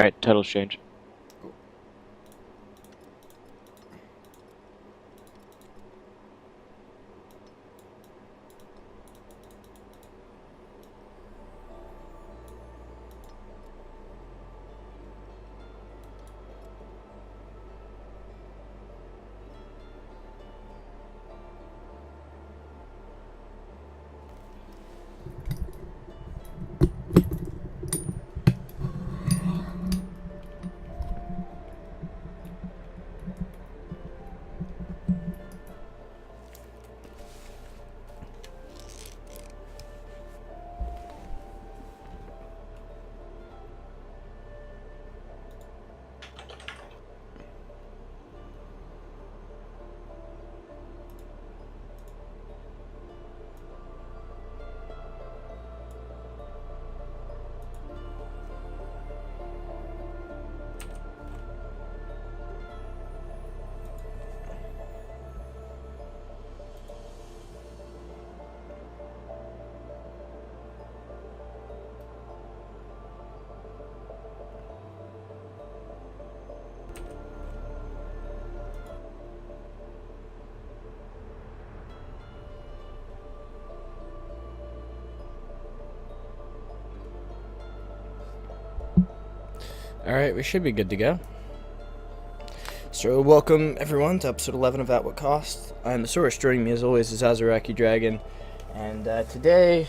Alright, titles change. Alright, we should be good to go. So, welcome everyone to episode 11 of At What Cost. I'm TheSource. Joining me as always is Azaraki Dragon. And today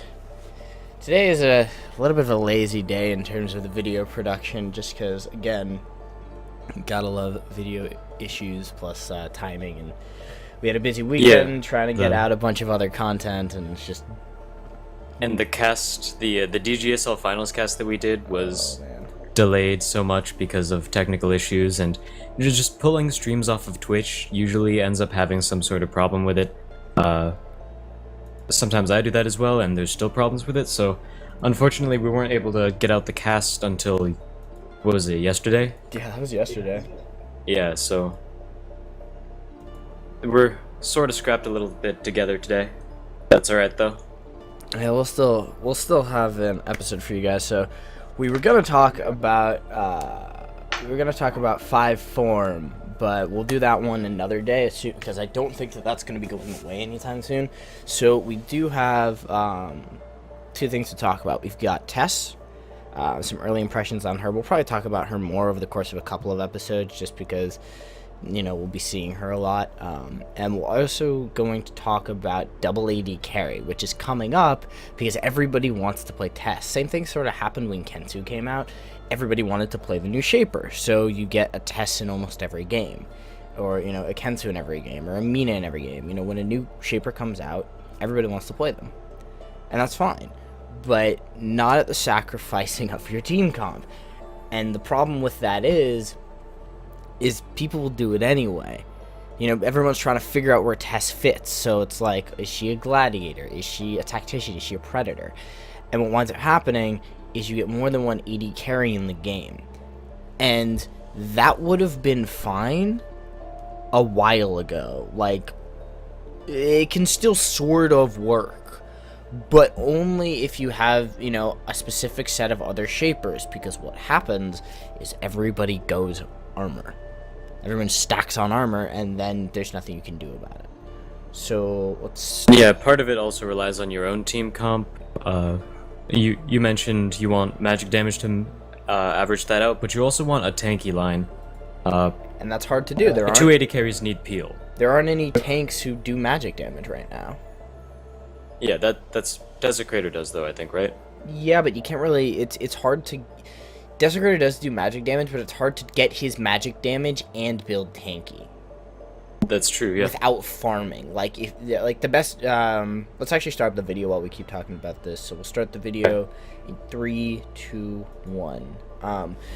is a little bit of a lazy day in terms of the video production, just because, again, gotta love video issues plus timing. And we had a busy weekend trying to get out a bunch of other content, and it's just... And the cast, the DGSL finals cast that we did was... delayed so much because of technical issues, and just pulling streams off of Twitch usually ends up having some sort of problem with it. Sometimes I do that as well, and there's still problems with it, so unfortunately we weren't able to get out the cast until, what was it, yesterday? Yeah, that was yesterday. Yeah, so we're sort of scrapped a little bit together today. That's alright though. Yeah, we'll still have an episode for you guys, so we were gonna talk about 5 form, but we'll do that one another day because I don't think that's gonna be going away anytime soon. So we do have 2 things to talk about. We've got Tess, some early impressions on her. We'll probably talk about her more over the course of a couple of episodes, just because, you know, we'll be seeing her a lot. And we're also going to talk about double AD carry, which is coming up because everybody wants to play Tess. Same thing sort of happened when Kensu came out. Everybody wanted to play the new Shaper, so you get a Tess in almost every game, or, you know, a Kensu in every game, or a Mina in every game. You know, when a new Shaper comes out, everybody wants to play them, and that's fine, but not at the sacrificing of your team comp. And the problem with that is people will do it anyway. You know, everyone's trying to figure out where Tess fits, so it's like, is she a gladiator? Is she a tactician? Is she a predator? And what winds up happening is you get more than one AD carry in the game. And that would have been fine a while ago. Like, it can still sort of work, but only if you have, you know, a specific set of other Shapers, because what happens is everybody goes armor. Everyone stacks on armor, and then there's nothing you can do about it. So, let's... Yeah, part of it also relies on your own team comp. You mentioned you want magic damage to average that out, but you also want a tanky line. And that's hard to do. There aren't... 280 carries need peel. There aren't any tanks who do magic damage right now. Yeah, that's... Desecrator does, though, I think, right? Yeah, but you can't really... It's hard to... Desecrator does do magic damage, but it's hard to get his magic damage and build tanky. That's true, yeah. Without farming. Like, if the best... let's actually start the video while we keep talking about this. So we'll start the video in 3, 2, 1.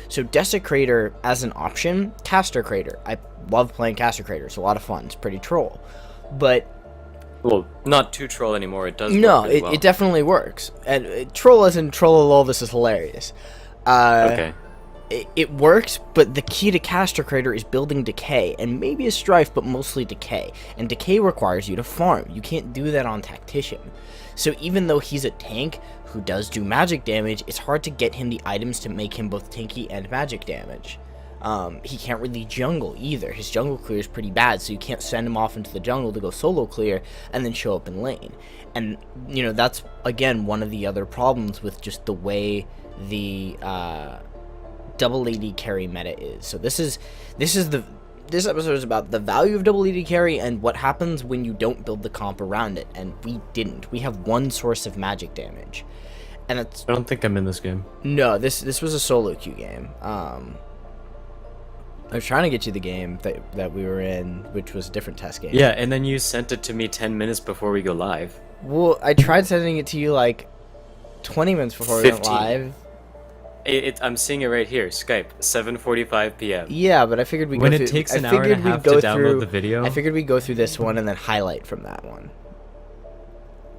So Desecrator as an option, Caster Crater. I love playing Caster Crater. It's a lot of fun. It's pretty troll. But... Well, not too troll anymore. It does no, work really well. It definitely works. And troll as in troll all this is hilarious. Okay. it works, but the key to Caster Crater is building Decay, and maybe a Strife, but mostly Decay. And Decay requires you to farm. You can't do that on Tactician. So even though he's a tank who does do magic damage, it's hard to get him the items to make him both tanky and magic damage. He can't really jungle either. His jungle clear is pretty bad, so you can't send him off into the jungle to go solo clear and then show up in lane. And, you know, that's, again, one of the other problems with just the way the double AD carry meta is. So this episode is about the value of double AD carry and what happens when you don't build the comp around it. And we didn't. We have one source of magic damage. And it's... I don't think I'm in this game. No, this was a solo queue game. I was trying to get you the game that we were in, which was a different test game. Yeah, and then you sent it to me 10 minutes before we go live. Well, I tried sending it to you like 20 minutes before we went live. I'm seeing it right here. Skype, 7:45 p.m. Yeah, but I figured we'd when go it through, takes an hour and a half to download the video. I figured we'd go through this one and then highlight from that one.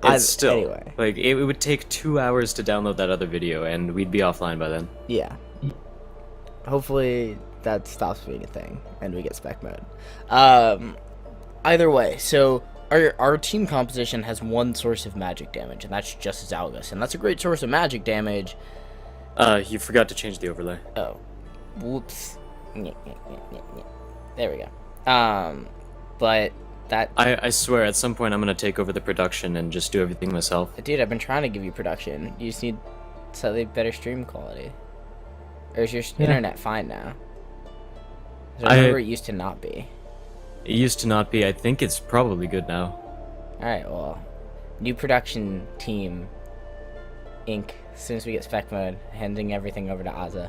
It's still anyway. Like it would take 2 hours to download that other video, and we'd be offline by then. Yeah. Hopefully that stops being a thing and we get spec mode. Either way, so our team composition has one source of magic damage, and that's just Zalgus, and that's a great source of magic damage. You forgot to change the overlay. Oh, whoops. There we go. But that... I swear, at some point I'm gonna take over the production and just do everything myself. Dude, I've been trying to give you production. You just need slightly better stream quality. Or is your internet fine now? I remember it used to not be. It used to not be. I think it's probably good now. Alright, well, new production team, Inc. As soon as we get spec mode, handing everything over to Aza.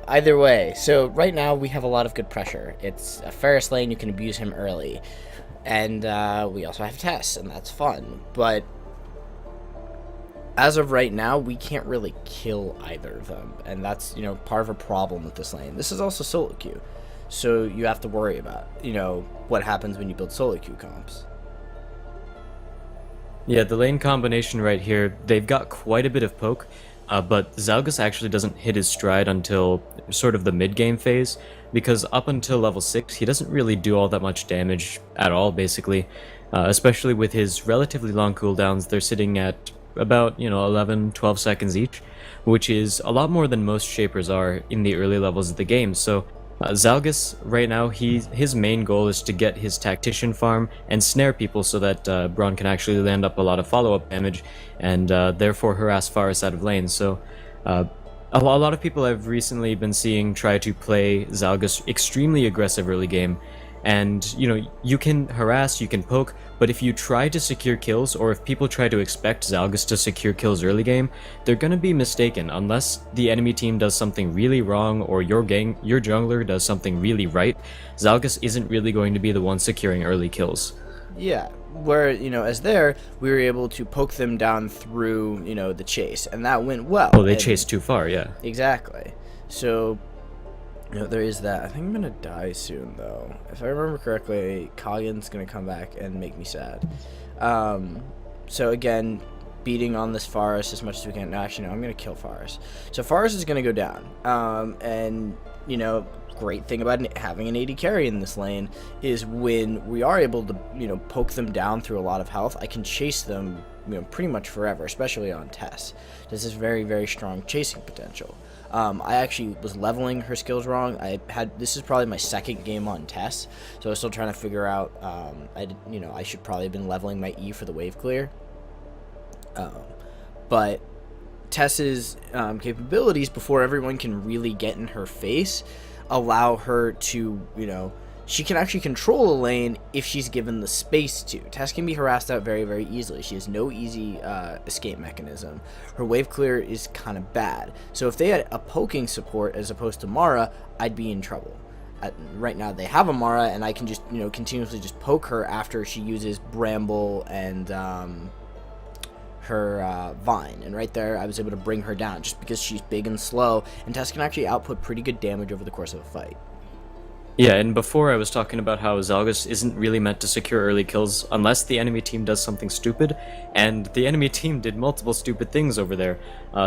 Either way, so right now we have a lot of good pressure. It's a Ferris lane, you can abuse him early. And we also have Tess, and that's fun. But as of right now, we can't really kill either of them. And that's, you know, part of a problem with this lane. This is also solo queue. So you have to worry about, you know, what happens when you build solo queue comps. Yeah, the lane combination right here, they've got quite a bit of poke, but Zalgus actually doesn't hit his stride until sort of the mid-game phase, because up until level 6, he doesn't really do all that much damage at all, basically, especially with his relatively long cooldowns. They're sitting at about, 11, 12 seconds each, which is a lot more than most shapers are in the early levels of the game. So Zalgus, right now, his main goal is to get his Tactician farm and snare people so that Braun can actually land up a lot of follow-up damage and therefore harass Faris out of lane. So a lot of people I've recently been seeing try to play Zalgus extremely aggressive early game, and you can harass, you can poke, but if you try to secure kills, or if people try to expect Zalgus to secure kills early game, they're gonna be mistaken unless the enemy team does something really wrong or your jungler does something really right. Zalgus isn't really going to be the one securing early kills. Yeah, where, as there, we were able to poke them down through, the chase, and that went well. Oh, they chased too far, yeah. Exactly. So, there is that. I think I'm gonna die soon, though. If I remember correctly, Kagen's gonna come back and make me sad. So again, beating on this Faris as much as we can. No, actually, no, I'm gonna kill Faris. So Faris is gonna go down. And, great thing about having an AD carry in this lane is when we are able to, poke them down through a lot of health, I can chase them, pretty much forever, especially on Tess. This is very, very strong chasing potential. I actually was leveling her skills wrong. This is probably my second game on Tess, so I was still trying to figure out, I should probably have been leveling my E for the wave clear. But Tess's capabilities, before everyone can really get in her face, allow her to, she can actually control a lane if she's given the space to. Tess can be harassed out very, very easily. She has no easy escape mechanism. Her wave clear is kind of bad. So if they had a poking support as opposed to Mara, I'd be in trouble. Right now they have a Mara, and I can just, continuously just poke her after she uses Bramble and her Vine. And right there, I was able to bring her down just because she's big and slow, and Tess can actually output pretty good damage over the course of a fight. Yeah, and before I was talking about how Zalgus isn't really meant to secure early kills unless the enemy team does something stupid, and the enemy team did multiple stupid things over there.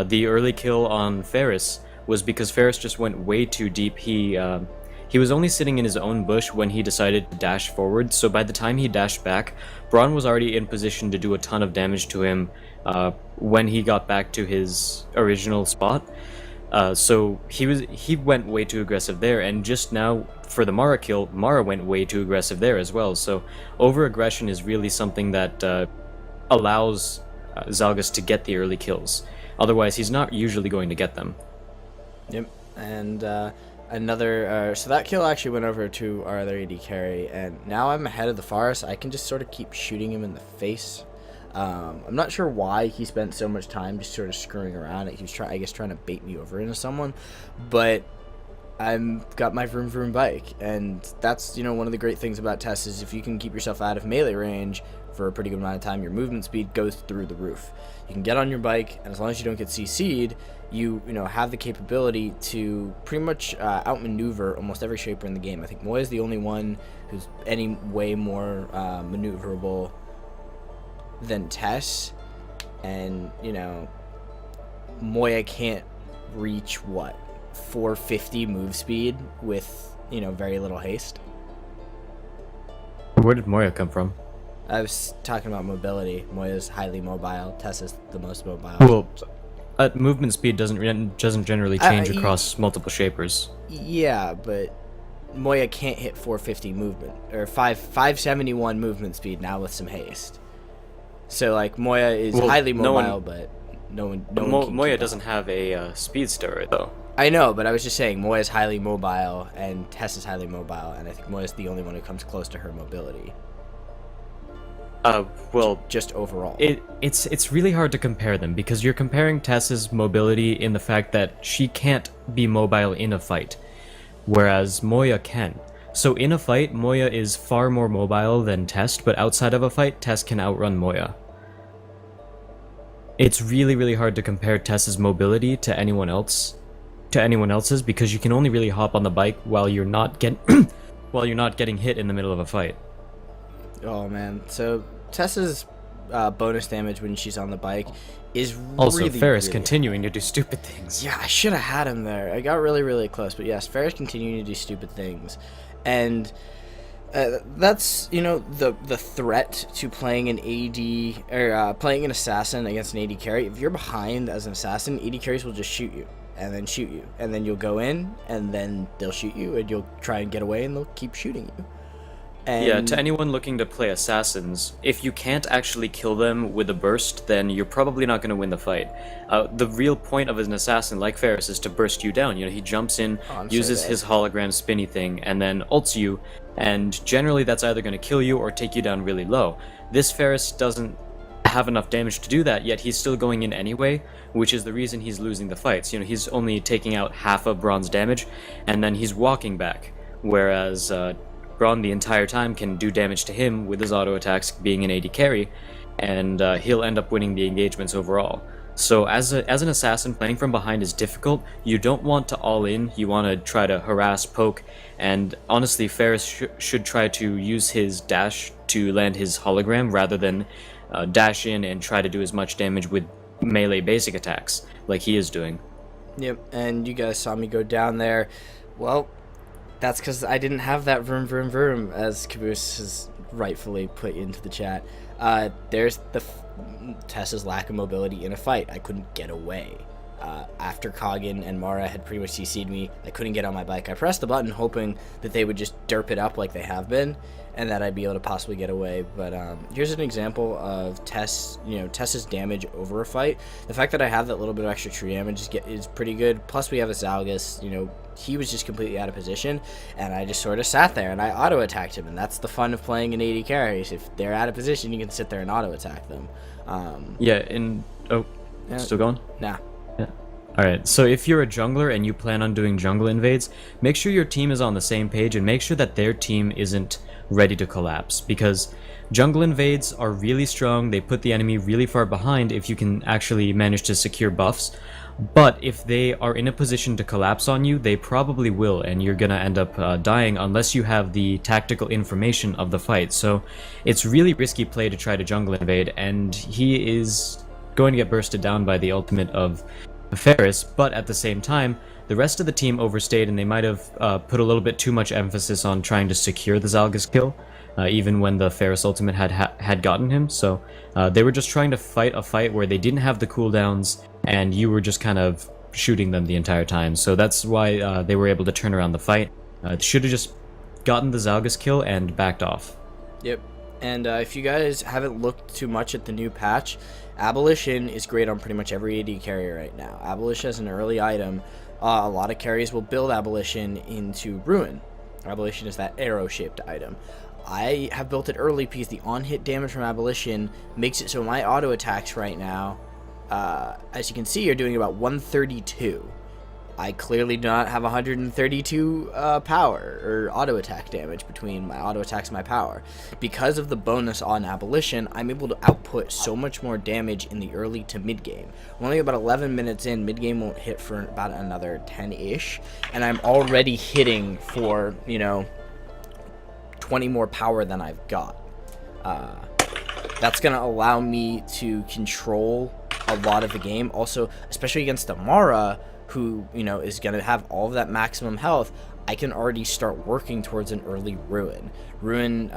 The early kill on Ferris was because Ferris just went way too deep. He was only sitting in his own bush when he decided to dash forward, so by the time he dashed back, Braun was already in position to do a ton of damage to him when he got back to his original spot. So he went way too aggressive there, and just now for the Mara kill, Mara went way too aggressive there as well. So over-aggression is really something that allows Zalgus to get the early kills. Otherwise, he's not usually going to get them. Yep, and so that kill actually went over to our other AD carry, and now I'm ahead of the forest. I can just sort of keep shooting him in the face. I'm not sure why he spent so much time just sort of screwing around. He was trying to bait me over into someone, but I've got my vroom vroom bike, and that's, you know, one of the great things about Tess is if you can keep yourself out of melee range for a pretty good amount of time, your movement speed goes through the roof. You can get on your bike, and as long as you don't get CC'd, you know, have the capability to pretty much outmaneuver almost every shaper in the game. I think Moya is the only one who's any way more maneuverable than Tess, and, you know, Moya can't reach, what, 450 move speed with, you know, very little haste. Where did Moya come from? I was talking about mobility. Moya's highly mobile. Tess is the most mobile. Well, movement speed doesn't generally change across multiple shapers. Yeah, but Moya can't hit 450 movement, or 571 movement speed now with some haste. So, like, Moya is highly mobile, but no one can Moya keep doesn't have a speed story, though. I know, but I was just saying Moya's highly mobile, and Tess is highly mobile, and I think Moya's the only one who comes close to her mobility. Well, just overall. It's really hard to compare them, because you're comparing Tess's mobility in the fact that she can't be mobile in a fight, whereas Moya can. So in a fight, Moya is far more mobile than Tess, but outside of a fight, Tess can outrun Moya. It's really, really hard to compare Tess's mobility to anyone else's, because you can only really hop on the bike while you're not getting hit in the middle of a fight. Oh man, so Tess's bonus damage when she's on the bike is also really, Ferris really continuing to do stupid things. Yeah, I should have had him there. I got really, really close, but yes, Ferris continuing to do stupid things, and that's, you know, the threat to playing an AD or playing an assassin against an AD carry. If you're behind as an assassin, AD carries will just shoot you and then shoot you, and then you'll go in and then they'll shoot you, and you'll try and get away, and they'll keep shooting you. And yeah, to anyone looking to play assassins, if you can't actually kill them with a burst, then you're probably not going to win the fight. The real point of an assassin like Ferris is to burst you down. You know, he jumps in, uses his hologram spinny thing, and then ults you, and generally that's either going to kill you or take you down really low. This Ferris doesn't have enough damage to do that, yet he's still going in anyway, which is the reason he's losing the fights. You know, he's only taking out half of Braun's damage, and then he's walking back, whereas Braun the entire time can do damage to him with his auto attacks being an AD carry, and he'll end up winning the engagements overall. So as an assassin, playing from behind is difficult. You don't want to all in, you want to try to harass, poke, and honestly Ferris should try to use his dash to land his hologram rather than dash in and try to do as much damage with melee basic attacks like he is doing. Yep, and you guys saw me go down there. Well, that's because I didn't have that vroom vroom vroom, as Caboose has rightfully put into the chat. There's Tessa's lack of mobility in a fight. I couldn't get away. After Koggin and Mara had pretty much CC'd me, I couldn't get on my bike. I pressed the button hoping that they would just derp it up like they have been, and that I'd be able to possibly get away. But here's an example of Tess's damage over a fight. The fact that I have that little bit of extra tree damage is pretty good. Plus we have a Zalgus, you know, he was just completely out of position, and I just sort of sat there and I auto attacked him, and that's the fun of playing an AD carry. If they're out of position, you can sit there and auto attack them. Still going? Nah. Alright, so if you're a jungler and you plan on doing jungle invades, make sure your team is on the same page and make sure that their team isn't ready to collapse, because jungle invades are really strong. They put the enemy really far behind if you can actually manage to secure buffs, but if they are in a position to collapse on you, they probably will, and you're gonna end up dying unless you have the tactical information of the fight. So it's really risky play to try to jungle invade, and he is going to get bursted down by the ultimate of Ferris, but at the same time, the rest of the team overstayed, and they might have put a little bit too much emphasis on trying to secure the Zalgus kill, even when the Ferris ultimate had gotten him. So they were just trying to fight a fight where they didn't have the cooldowns, and you were just kind of shooting them the entire time. So that's why they were able to turn around the fight. Should have just gotten the Zalgus kill and backed off. Yep. And if you guys haven't looked too much at the new patch, Abolition is great on pretty much every AD carry right now. Abolition as an early item, a lot of carries will build Abolition into Ruin. Abolition is that arrow-shaped item. I have built it early because the on-hit damage from Abolition makes it so my auto attacks right now, as you can see, are doing about 132. I clearly do not have 132 power or auto attack damage between my auto attacks and my power. Because of the bonus on Abolition, I'm able to output so much more damage in the early to mid game. We're only about 11 minutes in, mid game won't hit for about another 10-ish, and I'm already hitting for, 20 more power than I've got. That's going to allow me to control a lot of the game. Also, especially against Amara, who, is going to have all of that maximum health, I can already start working towards an early Ruin. Ruin,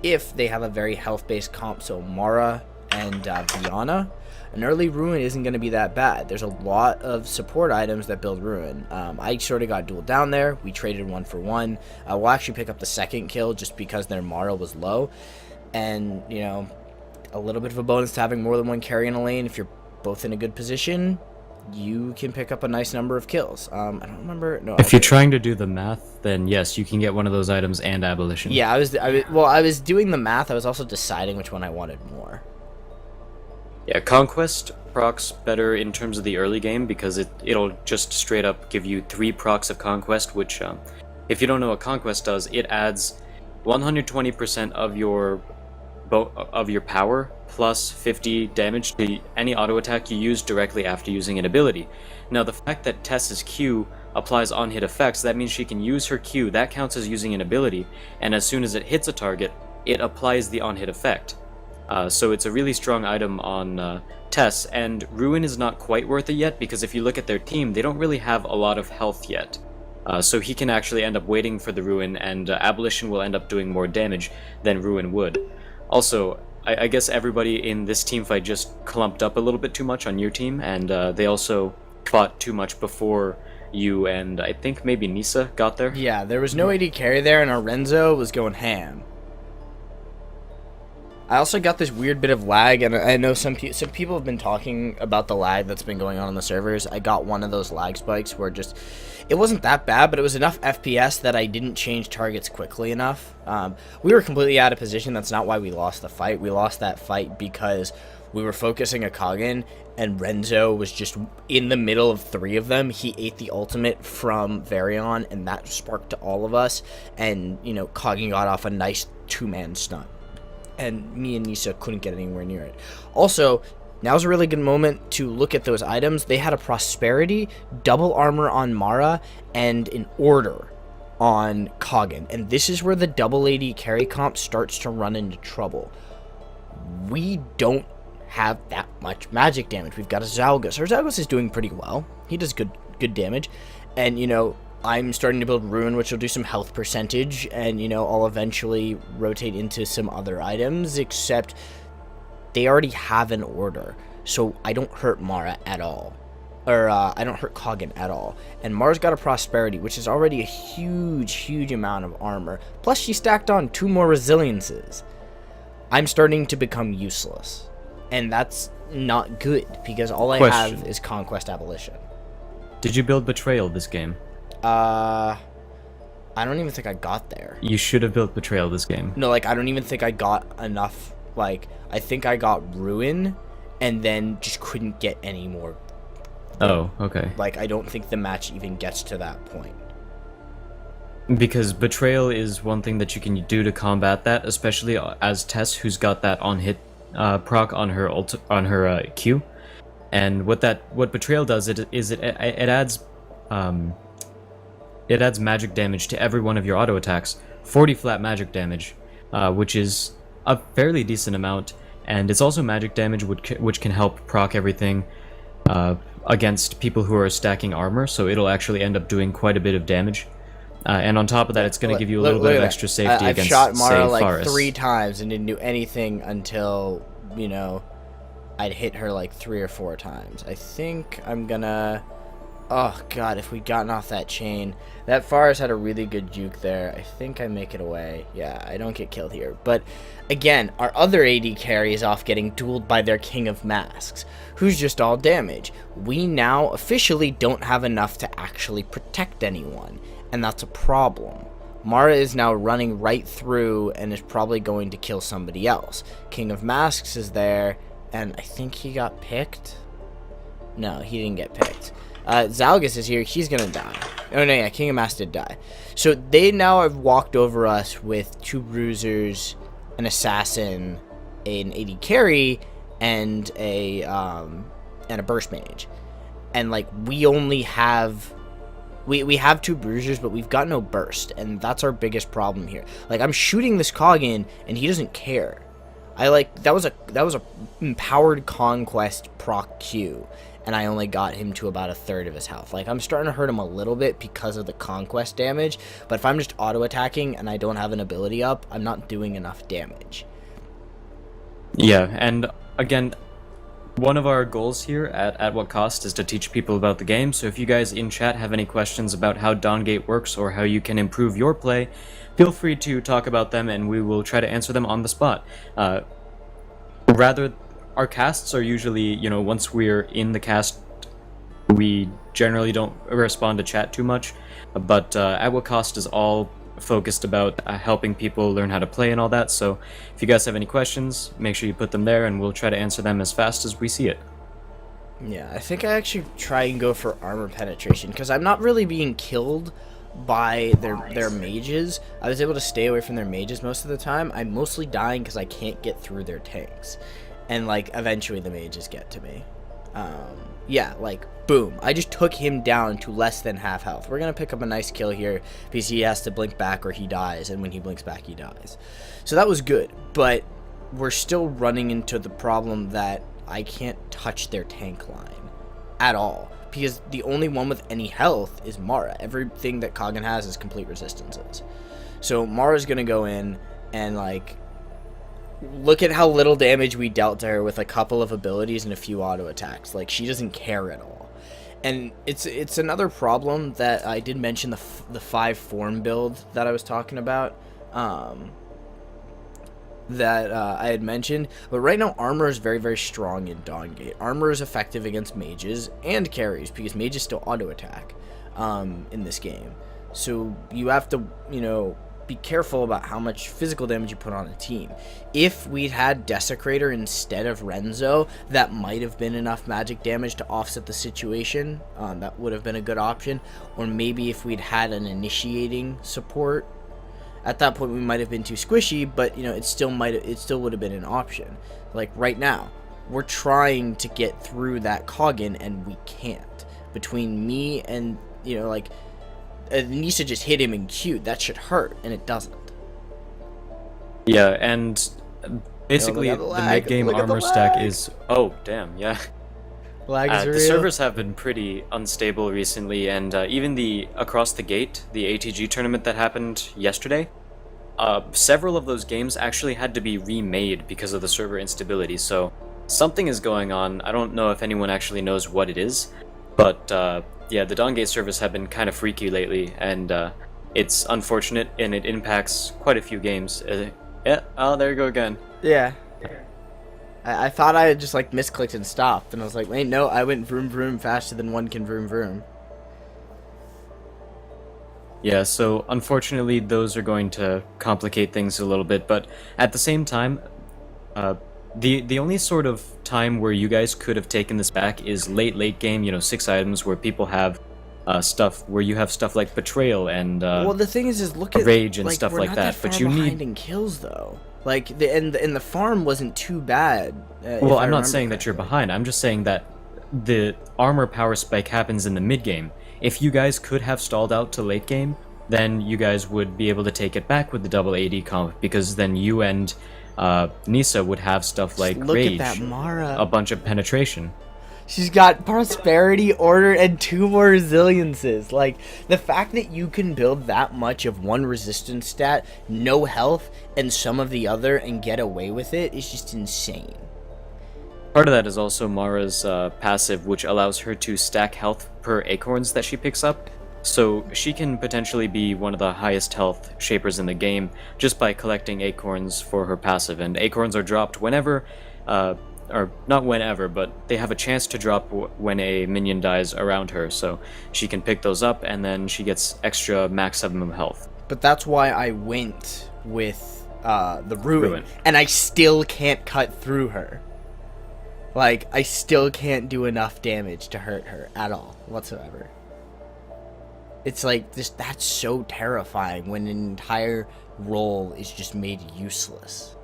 if they have a very health-based comp, so Mara and Viana, an early Ruin isn't going to be that bad. There's a lot of support items that build Ruin. I sort of got dueled down there. We traded 1 for 1. We'll actually pick up the second kill just because their Mara was low. And, a little bit of a bonus to having more than one carry in a lane. If you're both in a good position, you can pick up a nice number of kills. I don't remember. No. If you're trying to do the math, then yes, you can get one of those items and Abolition. Yeah, I was doing the math. I was also deciding which one I wanted more. Yeah, Conquest procs better in terms of the early game because it'll just straight up give you 3 procs of Conquest, which, if you don't know what Conquest does, it adds 120% of your power plus 50 damage to any auto attack you use directly after using an ability. Now, the fact that Tess's Q applies on-hit effects, that means she can use her Q, that counts as using an ability, and as soon as it hits a target, it applies the on-hit effect. So it's a really strong item on Tess, and Ruin is not quite worth it yet, because if you look at their team, they don't really have a lot of health yet. So he can actually end up waiting for the Ruin, and Abolition will end up doing more damage than Ruin would. Also, I guess everybody in this team fight just clumped up a little bit too much on your team, and they also fought too much before you and I think maybe Nisa got there. Yeah, there was no AD carry there, and our Renzo was going ham. I also got this weird bit of lag, and I know some people have been talking about the lag that's been going on the servers. I got one of those lag spikes where it wasn't that bad, but it was enough FPS that I didn't change targets quickly enough. We were completely out of position. That's not why we lost the fight. We lost that fight because we were focusing a Kagen, and Renzo was just in the middle of 3 of them. He ate the ultimate from Varion, and that sparked to all of us, and, Kagen got off a nice 2-man stun. And me and Nisa couldn't get anywhere near it. Also, now's a really good moment to look at those items. They had a Prosperity, double armor on Mara, and an Order on Kagen. And this is where the double AD carry comp starts to run into trouble. We don't have that much magic damage. We've got a Zalgus. Our Zalgus is doing pretty well. He does good damage. And, I'm starting to build Ruin, which will do some health percentage, and, I'll eventually rotate into some other items, except they already have an Order, so I don't hurt Mara at all. Or, I don't hurt Kagen at all. And Mara's got a Prosperity, which is already a huge amount of armor. Plus, she stacked on 2 more Resiliences. I'm starting to become useless. And that's not good, because all I have is Conquest Abolition. Did you build Betrayal this game? I don't even think I got there. You should have built Betrayal this game. No, I don't even think I got enough. I think I got Ruin, and then just couldn't get any more. Oh, okay. I don't think the match even gets to that point. Because Betrayal is one thing that you can do to combat that, especially as Tess, who's got that on-hit proc on her Q. And what Betrayal does is it adds magic damage to every one of your auto attacks, 40 flat magic damage, which is a fairly decent amount, and it's also magic damage which can help proc everything. against people who are stacking armor, so it'll actually end up doing quite a bit of damage. And on top of that, it's going to give you a little bit of extra safety I've against, shot Mara say, like Faris. 3 times and didn't do anything until, you know, I'd hit her like 3 or 4 times. I think I'm gonna... Oh, God, if we'd gotten off that chain. That Faris had a really good juke there. I think I make it away. Yeah, I don't get killed here. But, again, our other AD carry is off getting dueled by their King of Masks, who's just all damage. We now officially don't have enough to actually protect anyone, and that's a problem. Mara is now running right through and is probably going to kill somebody else. King of Masks is there, and I think he got picked. No, he didn't get picked. Zalgus is here. He's gonna die. Oh, no, yeah, King of Masks did die. So they now have walked over us with 2 bruisers, an assassin, an AD carry, and a burst mage. And, like, we only have... We have 2 bruisers, but we've got no burst, and that's our biggest problem here. Like, I'm shooting this cog in, and he doesn't care. That was a empowered conquest proc Q, and I only got him to about 1/3 of his health. Like, I'm starting to hurt him a little bit because of the conquest damage, but if I'm just auto attacking and I don't have an ability up, I'm not doing enough damage. Yeah, and again, one of our goals here at What Cost is to teach people about the game, so if you guys in chat have any questions about how Dawngate works or how you can improve your play, feel free to talk about them and we will try to answer them on the spot. Our casts are usually, you know, once we're in the cast, we generally don't respond to chat too much, but at What Cost is all focused about helping people learn how to play and all that, so if you guys have any questions, make sure you put them there and we'll try to answer them as fast as we see it. Yeah, I think I actually try and go for armor penetration, because I'm not really being killed by their mages. I was able to stay away from their mages most of the time. I'm mostly dying because I can't get through their tanks. And, like, eventually the mages get to me. Yeah, like, boom. I just took him down to less than half health. We're going to pick up a nice kill here because he has to blink back or he dies. And when he blinks back, he dies. So that was good. But we're still running into the problem that I can't touch their tank line at all. Because the only one with any health is Mara. Everything that Kagan has is complete resistances. So Mara's going to go in and, like... Look at how little damage we dealt to her with a couple of abilities and a few auto attacks. Like, she doesn't care at all. And it's another problem that I did mention, the 5 form build that I was talking about. That I had mentioned. But right now, armor is very, very strong in Dawngate. Armor is effective against mages and carries, because mages still auto attack in this game. So you have to, you know... be careful about how much physical damage you put on a team. If we'd had Desecrator instead of Renzo, that might have been enough magic damage to offset the situation. That would have been a good option. Or maybe if we'd had an initiating support, at that point we might have been too squishy, but you know, it still would have been an option. Like right now, we're trying to get through that Coggin and we can't. Between me and, you know, like, Nisa just hit him and Q'd. That should hurt, and it doesn't. Yeah, and basically the mid-game armor stack is... Oh, damn, yeah. Lag is real. The servers have been pretty unstable recently, and even the Across the Gate, the ATG tournament that happened yesterday, several of those games actually had to be remade because of the server instability, so something is going on. I don't know if anyone actually knows what it is, but... yeah, the Dawngate servers have been kind of freaky lately, and it's unfortunate, and it impacts quite a few games. Yeah, oh, there you go again. Yeah. I thought I had just, like, misclicked and stopped, and I was like, wait, no, I went vroom vroom faster than one can vroom vroom. Yeah, so unfortunately those are going to complicate things a little bit, but at the same time, the only sort of time where you guys could have taken this back is late game, you know, 6 items where people have stuff, where you have stuff like betrayal and well, the thing is look at rage and like, stuff we're like not that. far But you behind need in kills though. Like the farm wasn't too bad. Well, I'm not saying that you're behind. I'm just saying that the armor power spike happens in the mid game. If you guys could have stalled out to late game, then you guys would be able to take it back with the double AD comp, because then you and Nisa would have stuff like look rage, at that Mara. a bunch of penetration. She's got prosperity, order, and 2 more resiliences. Like, the fact that you can build that much of one resistance stat, no health, and some of the other and get away with it is just insane. Part of that is also Mara's passive, which allows her to stack health per acorns that she picks up. So she can potentially be one of the highest health shapers in the game just by collecting acorns for her passive. And acorns are dropped whenever, or not whenever, but they have a chance to drop when a minion dies around her. So she can pick those up and then she gets extra max minimum health. But that's why I went with the Ruin, and I still can't cut through her. Like, I still can't do enough damage to hurt her at all, whatsoever. It's like, that's so terrifying when an entire role is just made useless.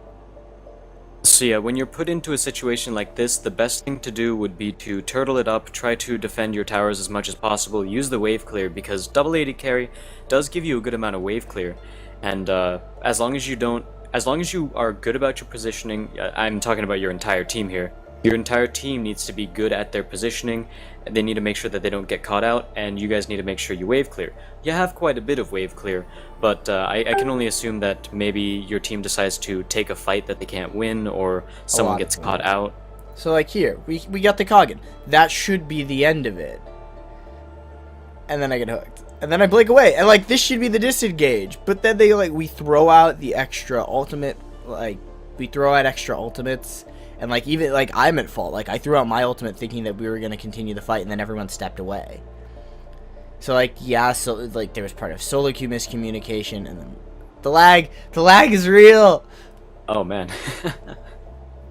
So yeah, when you're put into a situation like this, the best thing to do would be to turtle it up, try to defend your towers as much as possible, use the wave clear, because double AD carry does give you a good amount of wave clear, and as long as you are good about your positioning, I'm talking about your entire team here, your entire team needs to be good at their positioning. They need to make sure that they don't get caught out, and you guys need to make sure you wave clear. You have quite a bit of wave clear, but I can only assume that maybe your team decides to take a fight that they can't win, or someone gets caught out. So like here, we got the Kogan. That should be the end of it. And then I get hooked. And then I blink away, and like this should be the disengage. But then we throw out the extra ultimate, we throw out extra ultimates. And, even I'm at fault. I threw out my ultimate thinking that we were going to continue the fight, and then everyone stepped away. So, yeah, so, there was part of solo queue miscommunication, and then the lag is real! Oh, man.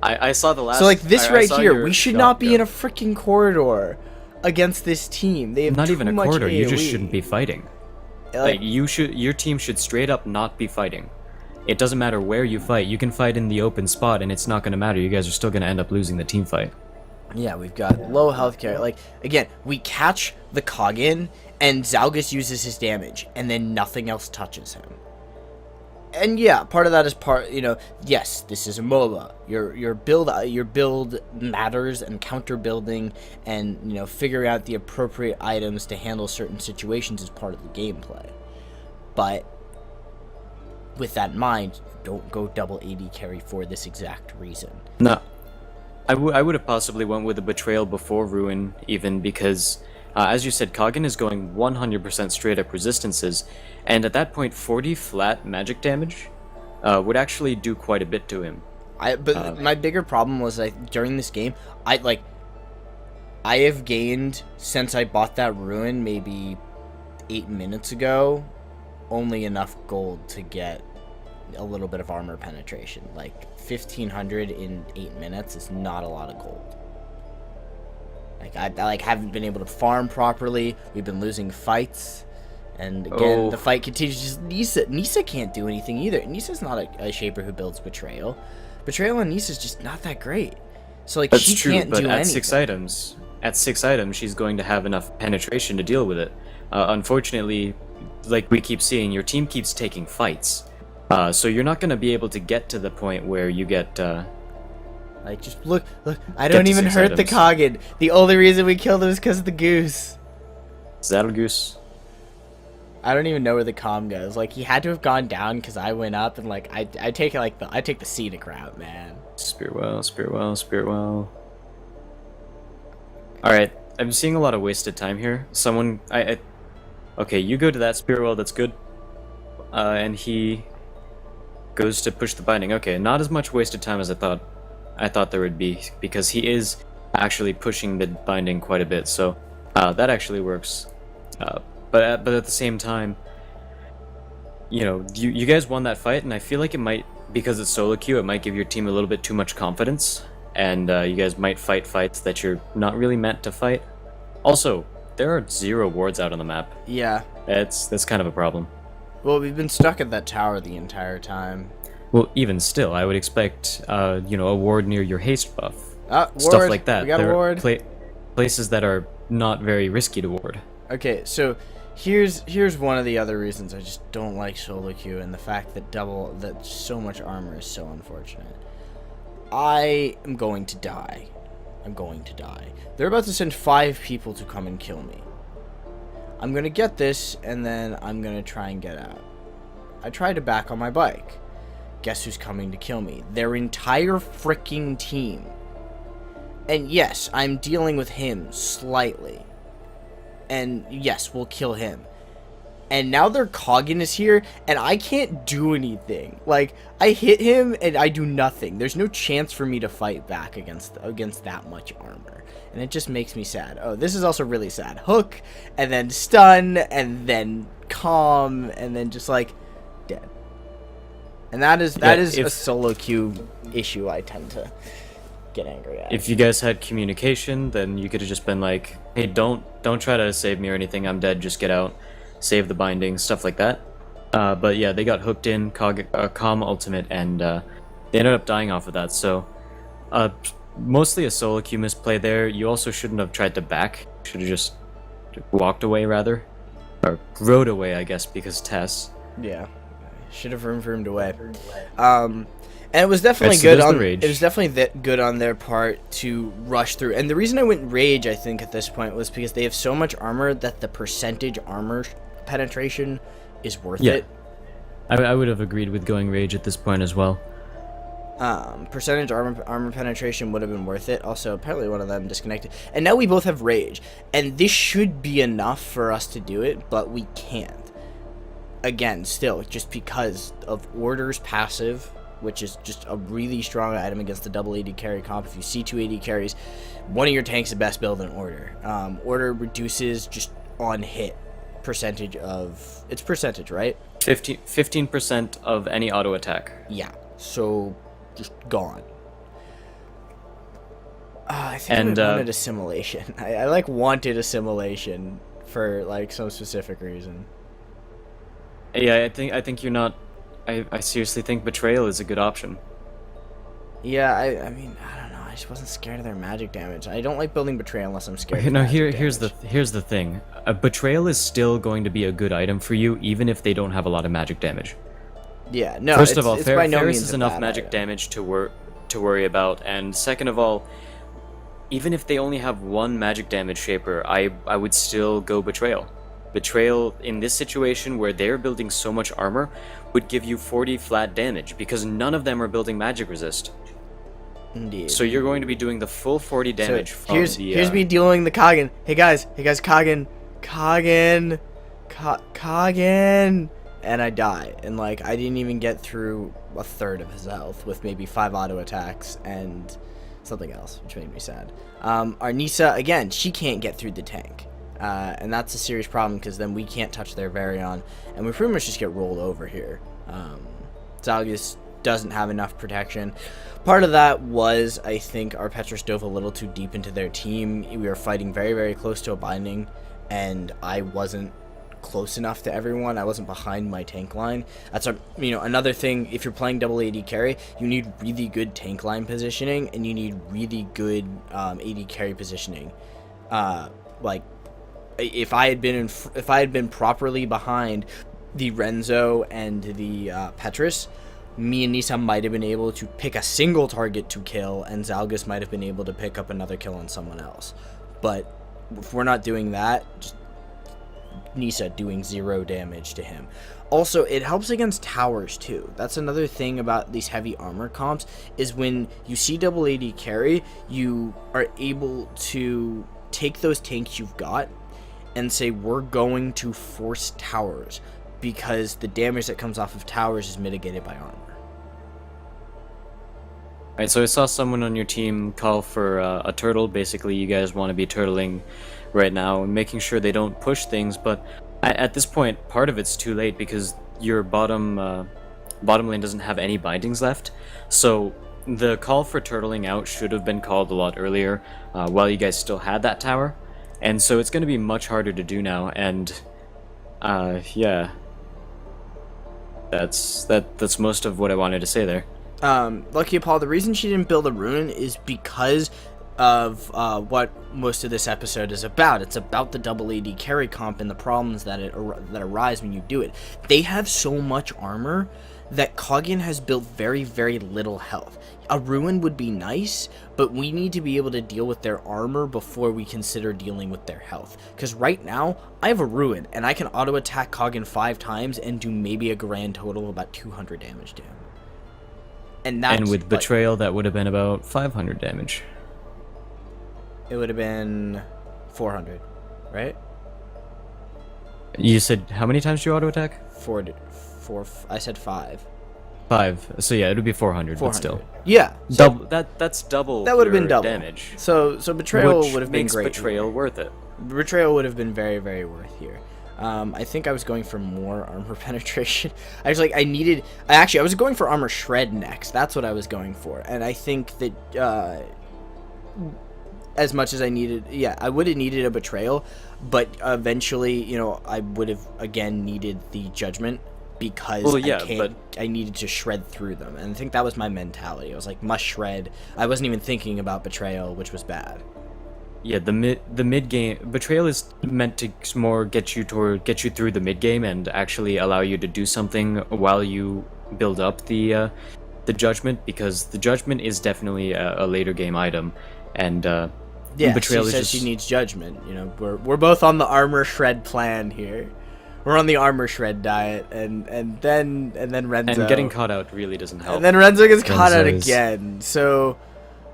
I saw the last... So, this right here, we should not be in a freaking corridor against this team. They have not even a corridor, AoE. You just shouldn't be fighting. Your team should straight up not be fighting. It doesn't matter where you fight. You can fight in the open spot, and it's not going to matter. You guys are still going to end up losing the team fight. Yeah, we've got low health care. Again, we catch the Kogan, and Zalgus uses his damage, and then nothing else touches him. And yeah, part of that is yes, this is a MOBA. Your build matters, and counter building, and figuring out the appropriate items to handle certain situations is part of the gameplay. But with that in mind, don't go double AD carry for this exact reason. No. I would have possibly went with a Betrayal before Ruin, even because, as you said, Kogan is going 100% straight up resistances, and at that point, 40 flat magic damage would actually do quite a bit to him. But my bigger problem was, during this game, I have gained, since I bought that Ruin maybe 8 minutes ago, only enough gold to get a little bit of armor penetration. 1500 in 8 minutes is not a lot of gold. I haven't been able to farm properly. We've been losing fights, and again the fight continues. Just Nisa can't do anything either. Nisa's not a shaper who builds Betrayal. Betrayal on Nisa's just not that great. So That's she true, can't but do at anything. At 6 items, she's going to have enough penetration to deal with it. Unfortunately, like we keep seeing, your team keeps taking fights. So you're not going to be able to get to the point where you get... just look, I don't even hurt the Kogan. The only reason we killed him is because of the goose. Saddle goose. I don't even know where the comm goes. He had to have gone down because I went up, and I take the scenic route, man. Spirit well. Alright, I'm seeing a lot of wasted time here. Okay, you go to that spirit well, that's good. And he goes to push the binding. Okay, not as much wasted time as I thought there would be, because he is actually pushing the binding quite a bit, so that actually works. But at the same time, you guys won that fight, and I feel like it might, because it's solo queue, it might give your team a little bit too much confidence, and you guys might fight fights that you're not really meant to fight. Also, there are 0 wards out on the map. Yeah. That's kind of a problem. Well, we've been stuck at that tower the entire time. Well, even still, I would expect, a ward near your haste buff. Ward. Stuff like that. We got a ward. Places that are not very risky to ward. Okay, so here's one of the other reasons I just don't like solo queue, and the fact that so much armor is so unfortunate. I am going to die. I'm going to die. They're about to send 5 people to come and kill me. I'm going to get this, and then I'm going to try and get out. I tried to back on my bike. Guess who's coming to kill me? Their entire freaking team. And yes, I'm dealing with him slightly. And yes, we'll kill him. And now their Kogan is here, and I can't do anything. Like, I hit him, and I do nothing. There's no chance for me to fight back against that much armor. And it just makes me sad. Oh, this is also really sad. Hook, and then stun, and then calm, and then just, like, dead. And that is a solo queue issue I tend to get angry at. If you guys had communication, then you could have just been like, hey, don't try to save me or anything. I'm dead. Just get out. Save the binding, stuff like that. But yeah, they got hooked in, Calm Ultimate, and they ended up dying off of that. So, mostly a solo queue misplay there. You also shouldn't have tried to back. Should have just walked away, rather. Or rode away, I guess, because Tess. Yeah. Should have roomed away. And it was definitely good on good on their part to rush through. And the reason I went rage, I think, at this point was because they have so much armor that the percentage armor penetration is worth it. I would have agreed with going rage at this point as well. Percentage armor penetration would have been worth it. Also, apparently one of them disconnected. And now we both have rage. And this should be enough for us to do it, but we can't. Again, still, just because of Order's passive, which is just a really strong item against the double AD carry comp. If you see 2 AD carries, one of your tanks is the best build in Order. Order reduces just on hit percentage of... It's percentage, right? 15% of any auto attack. Yeah, so just gone. I think I wanted assimilation. I like wanted assimilation for like some specific reason. Yeah, I think you're not... I seriously think Betrayal is a good option. Yeah, I mean, I don't know. I just wasn't scared of their magic damage. I don't like building Betrayal unless I'm scared. No, here's the thing. Betrayal is still going to be a good item for you, even if they don't have a lot of magic damage. Yeah, no. First of all, Ferris is enough magic damage to worry about, and second of all, even if they only have 1 magic damage shaper, I would still go Betrayal. Betrayal in this situation where they're building so much armor would give you 40 flat damage because none of them are building magic resist. Indeed. So you're going to be doing the full 40 damage from here's me dealing the Kogan. Hey guys, Kogan, and I die, and like I didn't even get through a third of his health with maybe 5 auto attacks and something else, which made me sad. Our Nisa again, she can't get through the tank. And that's a serious problem because then we can't touch their Varion, and we pretty much just get rolled over here. Zalgus doesn't have enough protection. Part of that was, I think, our Petrus dove a little too deep into their team. We were fighting very, very close to a binding, and I wasn't close enough to everyone. I wasn't behind my tank line. That's another thing. If you're playing double AD carry, you need really good tank line positioning, and you need really good AD carry positioning. Like, if I had been properly behind the Renzo and the Petrus, me and Nisa might have been able to pick a single target to kill, and Zalgus might have been able to pick up another kill on someone else. But if we're not doing that, just Nisa doing 0 damage to him. Also, it helps against towers too. That's another thing about these heavy armor comps, is when you see double AD carry, you are able to take those tanks you've got and say, we're going to force towers, because the damage that comes off of towers is mitigated by armor. Alright, so I saw someone on your team call for a turtle. Basically, you guys want to be turtling right now and making sure they don't push things, but at this point, part of it's too late because your bottom lane doesn't have any bindings left. So the call for turtling out should have been called a lot earlier, while you guys still had that tower. And so it's going to be much harder to do now, and yeah, that's most of what I wanted to say there. Lucky Paul, the reason she didn't build a rune is because of what most of this episode is about. It's about the double AD carry comp and the problems that arise when you do it. They have so much armor that Kogyan has built very, very little health. A Ruin would be nice, but we need to be able to deal with their armor before we consider dealing with their health. Because right now, I have a Ruin, and I can auto-attack Kogyan 5 times and do maybe a grand total of about 200 damage to him. And with Betrayal, that would have been about 500 damage. It would have been 400, right? You said, how many times do you auto-attack? Four, I said 5. 5. So yeah, it would be 400, but still. Yeah. So double. That's double. That would have been your double damage. So Betrayal Which would have been makes great. Betrayal worth it. Betrayal would have been very, very worth here. I think I was going for more armor penetration. I was going for armor shred next. That's what I was going for. And I think that as much as I needed, I would have needed a Betrayal, but eventually, you know, I would have again needed the Judgment because I needed to shred through them. And I think that was my mentality. I was like, must shred. I wasn't even thinking about Betrayal, which was bad. Yeah, the mid game Betrayal is meant to more get you through the mid game and actually allow you to do something while you build up the Judgment, because the Judgment is definitely a later game item, and Betrayal she is says she needs Judgment. You know, we're both on the armor shred plan here. We're on the armor shred diet, and then Renzo. And getting caught out really doesn't help. And then Renzo gets caught out again. So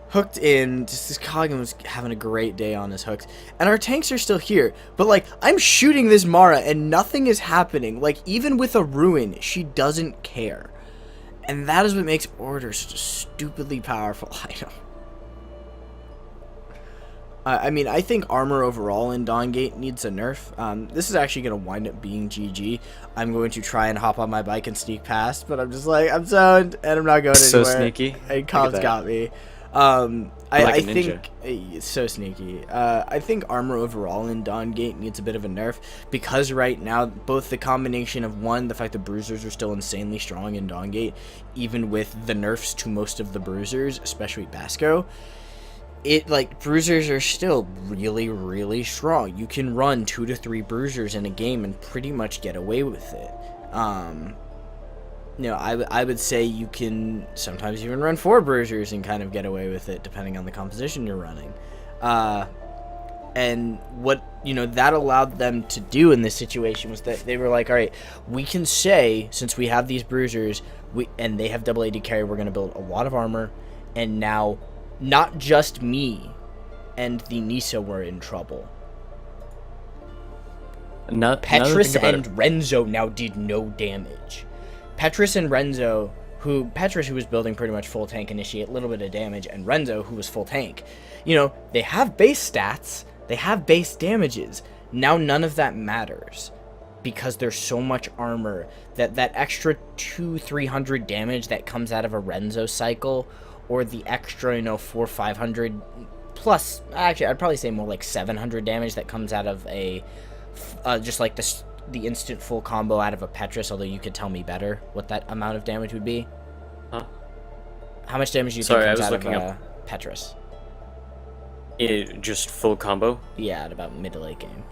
hooked in, just this Kogyan was having a great day on his hooks. And our tanks are still here. But like, I'm shooting this Mara and nothing is happening. Like, even with a Ruin, she doesn't care. And that is what makes Order such a stupidly powerful item. I mean, I think armor overall in Dawngate needs a nerf. This is actually going to wind up being GG. I'm going to try and hop on my bike and sneak past, but I'm just like, I'm zoned, and I'm not going anywhere. So sneaky. And Cobb's got me. I think it's so sneaky. I think armor overall in Dawngate needs a bit of a nerf, because right now, both the combination of, one, the fact that bruisers are still insanely strong in Dawngate, even with the nerfs to most of the bruisers, especially Basco, bruisers are still really, really strong. You can run 2 to 3 bruisers in a game and pretty much get away with it. You know, I would say you can sometimes even run 4 bruisers and kind of get away with it, depending on the composition you're running. And what, you know, that allowed them to do in this situation was that they were like, all right, we can say, since we have these bruisers, and they have double AD carry, we're going to build a lot of armor, and now not just me and the Nisa were in trouble. Petrus and Renzo now did no damage. Petrus and Renzo, Petrus, who was building pretty much full tank, initiate a little bit of damage, and Renzo, who was full tank. You know, they have base stats, they have base damages. Now none of that matters, because there's so much armor that extra 200-300 damage that comes out of a Renzo cycle, or the extra, you know, 400-500 plus, actually I'd probably say more like 700 damage that comes out of a just like the instant full combo out of a Petrus, although you could tell me better what that amount of damage would be. Huh? How much damage do you think comes out of a Petrus? Just full combo? Yeah, at about mid to late game.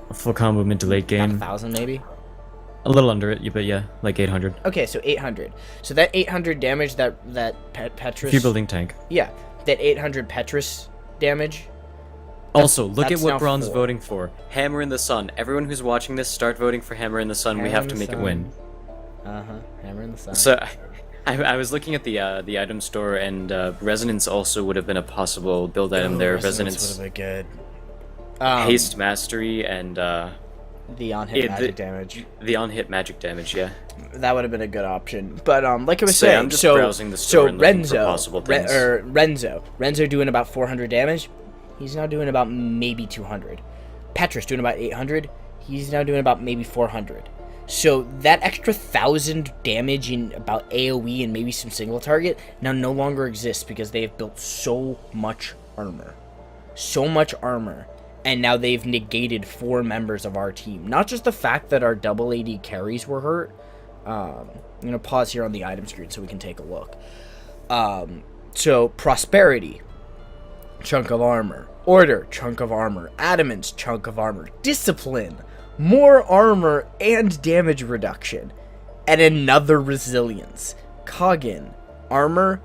A full combo mid to late game? About 1,000 maybe? A little under it, but yeah, like 800. Okay, so 800. So that 800 damage that Petrus... If you're building tank. Yeah, that 800 Petrus damage... Also, look at what Braun's voting for. Hammer in the Sun. Everyone who's watching this, start voting for Hammer in the Sun. We have to make it win. Hammer in the Sun. So, I was looking at the item store, and Resonance also would have been a possible build item there. Resonance would have been good. Haste Mastery and... the on-hit magic damage. The on-hit magic damage, yeah. That would have been a good option. But like I was saying, saying, I'm just browsing the store and looking for possible things. Renzo doing about 400 damage. He's now doing about maybe 200. Petrus doing about 800. He's now doing about maybe 400. So that extra 1,000 damage in about AoE and maybe some single target now no longer exists, because they have built so much armor. So much armor. And now they've negated 4 members of our team. Not just the fact that our double AD carries were hurt. I'm going to pause here on the item screen so we can take a look. So, Prosperity, chunk of armor. Order, chunk of armor. Adamance, chunk of armor. Discipline, more armor and damage reduction. and another resilience. Kagin, armor,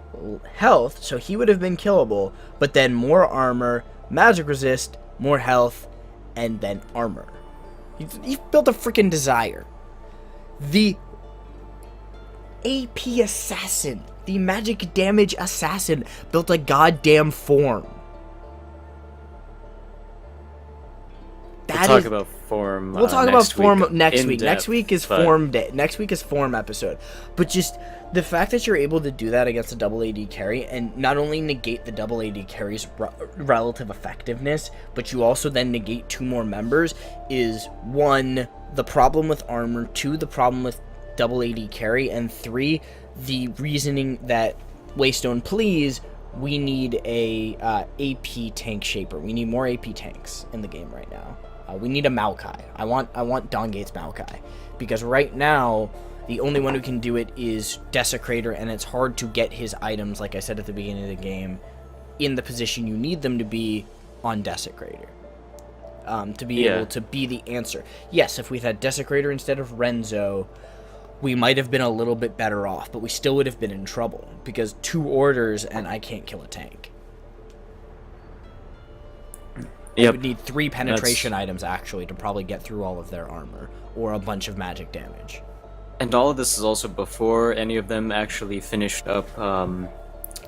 health, so he would have been killable, but then more armor, magic resist, more health, and then armor. He built a freaking desire. The AP assassin, the magic damage assassin, built a goddamn form. We'll talk about form. We'll talk about form next week. Depth, next week is form day. Next week is form episode. But just the fact that you're able to do that against a double AD carry and not only negate the double AD carry's relative effectiveness, but you also then negate 2 more members is 1, the problem with armor, 2, the problem with double AD carry, and 3, the reasoning that Waystone, please, we need a AP tank shaper. We need more AP tanks in the game right now. We need a Maokai. I want Dawngate Maokai, because right now the only one who can do it is Desecrator, and it's hard to get his items, like I said at the beginning of the game, in the position you need them to be on Desecrator. To be able to be the answer. Yes, if we'd had Desecrator instead of Renzo, we might have been a little bit better off, but we still would have been in trouble, because 2 orders and I can't kill a tank. I would need 3 penetration items, actually, to probably get through all of their armor, or a bunch of magic damage. And all of this is also before any of them actually finished up,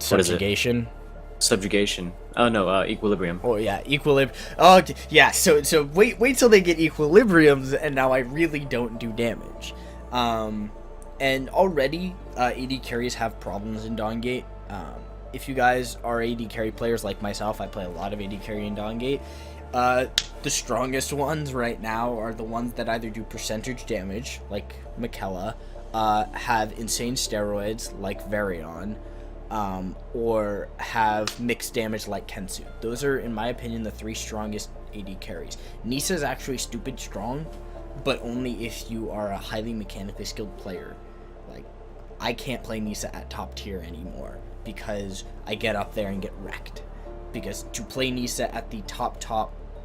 Subjugation? Subjugation. Oh, no, Equilibrium. Oh, yeah, Equilibrium. Oh, yeah, so wait till they get Equilibriums, and now I really don't do damage. And already, AD carries have problems in Dawngate. If you guys are AD carry players like myself, I play a lot of AD carry in Dawngate. The strongest ones right now are the ones that either do percentage damage, like Michaela, have insane steroids, like Varion, or have mixed damage, like Kensu. Those are, in my opinion, the 3 strongest AD carries. Nisa is actually stupid strong, but only if you are a highly mechanically skilled player. Like, I can't play Nisa at top tier anymore, because I get up there and get wrecked. Because to play Nisa at the top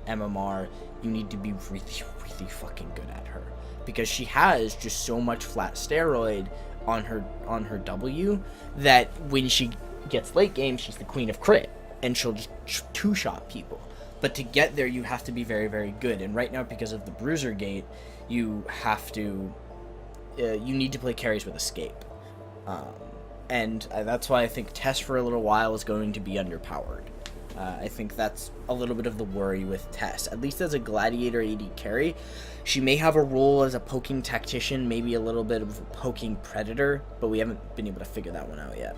MMR, you need to be really, really fucking good at her. Because she has just so much flat steroid on her W that when she gets late game, she's the queen of crit, and she'll just 2-shot people. But to get there, you have to be very, very good. And right now, because of the Bruiser Gate, you have to, you need to play carries with escape. And that's why I think Tess for a little while is going to be underpowered. I think that's a little bit of the worry with Tess. At least as a Gladiator AD carry, she may have a role as a poking tactician, maybe a little bit of a poking predator, but we haven't been able to figure that one out yet.